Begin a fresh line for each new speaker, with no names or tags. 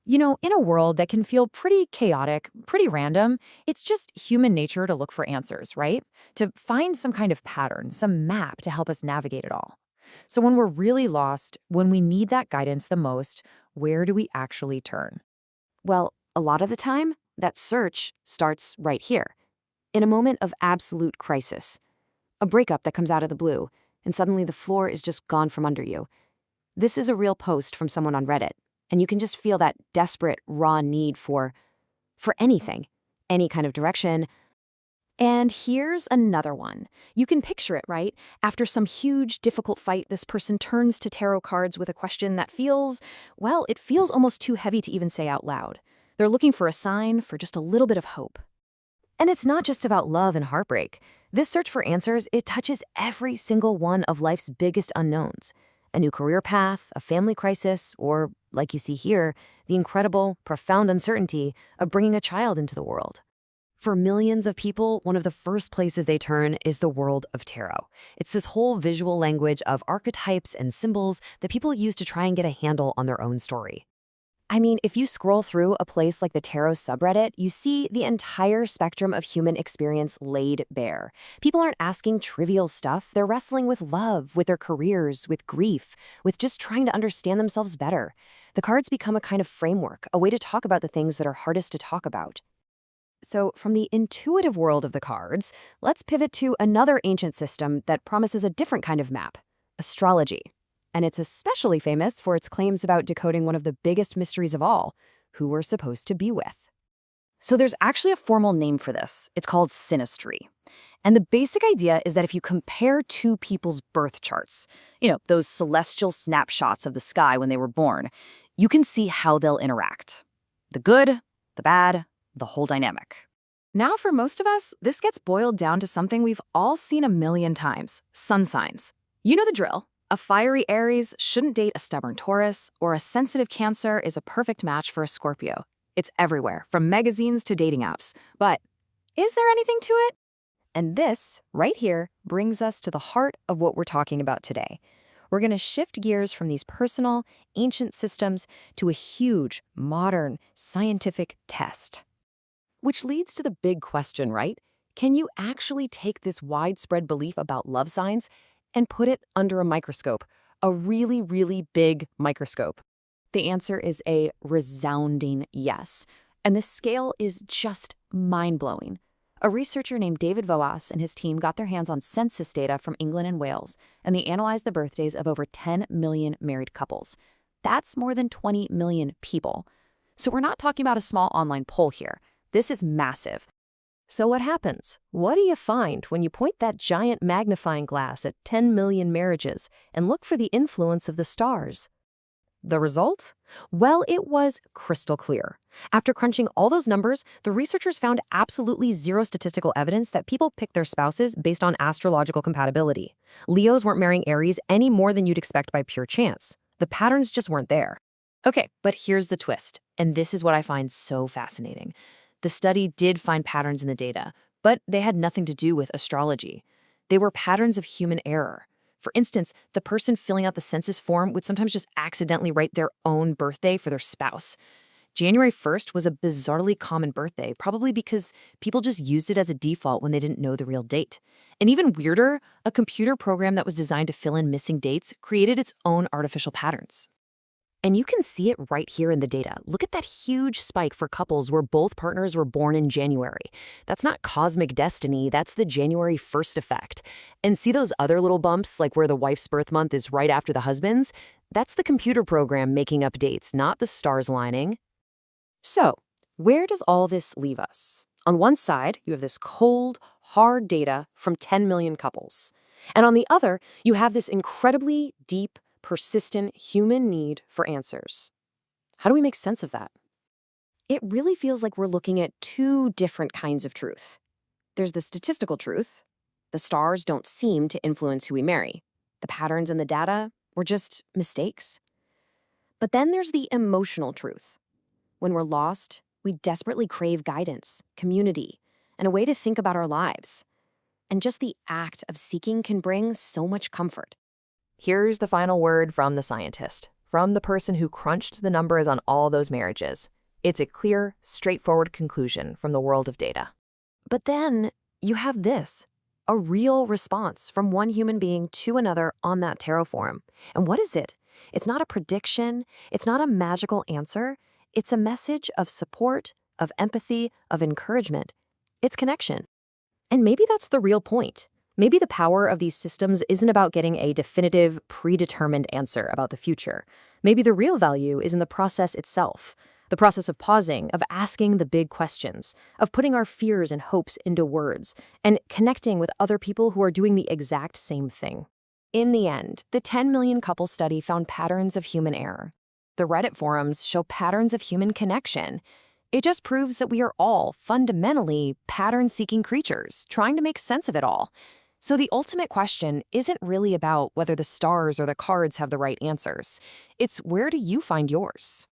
In a world that can feel pretty chaotic, pretty random, it's just human nature to look for answers, right? To find some kind of pattern, some map to help us navigate it all. So when we're really lost, when we need that guidance the most, where do we actually turn?
Well, a lot of the time, that search starts right here, in a moment of absolute crisis. A breakup that comes out of the blue, and suddenly the floor is just gone from under you. This is a real post from someone on Reddit, and you can just feel that desperate, raw need for anything, any kind of direction.
And here's another one. You can picture it, right? After some huge, difficult fight, this person turns to tarot cards with a question that it feels almost too heavy to even say out loud. They're looking for a sign, for just a little bit of hope.
And it's not just about love and heartbreak. This search for answers, it touches every single one of life's biggest unknowns. A new career path, a family crisis, or, like you see here, the incredible, profound uncertainty of bringing a child into the world. For millions of people, one of the first places they turn is the world of tarot. It's this whole visual language of archetypes and symbols that people use to try and get a handle on their own story. I mean, if you scroll through a place like the tarot subreddit, you see the entire spectrum of human experience laid bare. People aren't asking trivial stuff. They're wrestling with love, with their careers, with grief, with just trying to understand themselves better. The cards become a kind of framework, a way to talk about the things that are hardest to talk about. So, from the intuitive world of the cards, let's pivot to another ancient system that promises a different kind of map: astrology. And it's especially famous for its claims about decoding one of the biggest mysteries of all: who we're supposed to be with.
So there's actually a formal name for this. It's called synastry. And the basic idea is that if you compare two people's birth charts, those celestial snapshots of the sky when they were born, you can see how they'll interact. The good, the bad, the whole dynamic. Now, for most of us, this gets boiled down to something we've all seen a million times: sun signs. You know the drill. A fiery Aries shouldn't date a stubborn Taurus, or a sensitive Cancer is a perfect match for a Scorpio. It's everywhere, from magazines to dating apps. But is there anything to it?
And this, right here, brings us to the heart of what we're talking about today. We're going to shift gears from these personal, ancient systems to a huge, modern, scientific test. Which leads to the big question, right? Can you actually take this widespread belief about love signs and put it under a microscope, a really, really big microscope?
The answer is a resounding yes. And the scale is just mind-blowing. A researcher named David Voas and his team got their hands on census data from England and Wales, and they analyzed the birthdays of over 10 million married couples. That's more than 20 million people. So we're not talking about a small online poll here. This is massive.
So what happens? What do you find when you point that giant magnifying glass at 10 million marriages and look for the influence of the stars? The result? Well, it was crystal clear. After crunching all those numbers, the researchers found absolutely zero statistical evidence that people picked their spouses based on astrological compatibility. Leos weren't marrying Aries any more than you'd expect by pure chance. The patterns just weren't there. Okay, but here's the twist, and this is what I find so fascinating. The study did find patterns in the data, but they had nothing to do with astrology. They were patterns of human error. For instance, the person filling out the census form would sometimes just accidentally write their own birthday for their spouse. January 1st was a bizarrely common birthday, probably because people just used it as a default when they didn't know the real date. And even weirder, a computer program that was designed to fill in missing dates created its own artificial patterns. And you can see it right here in the data. Look at that huge spike for couples where both partners were born in January. That's not cosmic destiny, that's the January 1st effect. And see those other little bumps, like where the wife's birth month is right after the husband's? That's the computer program making up dates, not the stars lining. So, where does all this leave us? On one side, you have this cold, hard data from 10 million couples. And on the other, you have this incredibly deep, persistent human need for answers. How do we make sense of that? It really feels like we're looking at two different kinds of truth. There's the statistical truth. The stars don't seem to influence who we marry. The patterns in the data were just mistakes. But then there's the emotional truth. When we're lost, we desperately crave guidance, community, and a way to think about our lives. And just the act of seeking can bring so much comfort. Here's the final word from the scientist. from the person who crunched the numbers on all those marriages. It's a clear, straightforward conclusion from the world of data.
But then you have this, a real response from one human being to another on that tarot forum. And what is it? It's not a prediction. It's not a magical answer. It's a message of support, of empathy, of encouragement. It's connection.
And maybe that's the real point. Maybe the power of these systems isn't about getting a definitive, predetermined answer about the future. Maybe the real value is in the process itself. The process of pausing, of asking the big questions, of putting our fears and hopes into words, and connecting with other people who are doing the exact same thing.
In the end, the 10 million couple study found patterns of human error. The Reddit forums show patterns of human connection. It just proves that we are all fundamentally pattern-seeking creatures, trying to make sense of it all. So the ultimate question isn't really about whether the stars or the cards have the right answers. It's where do you find yours?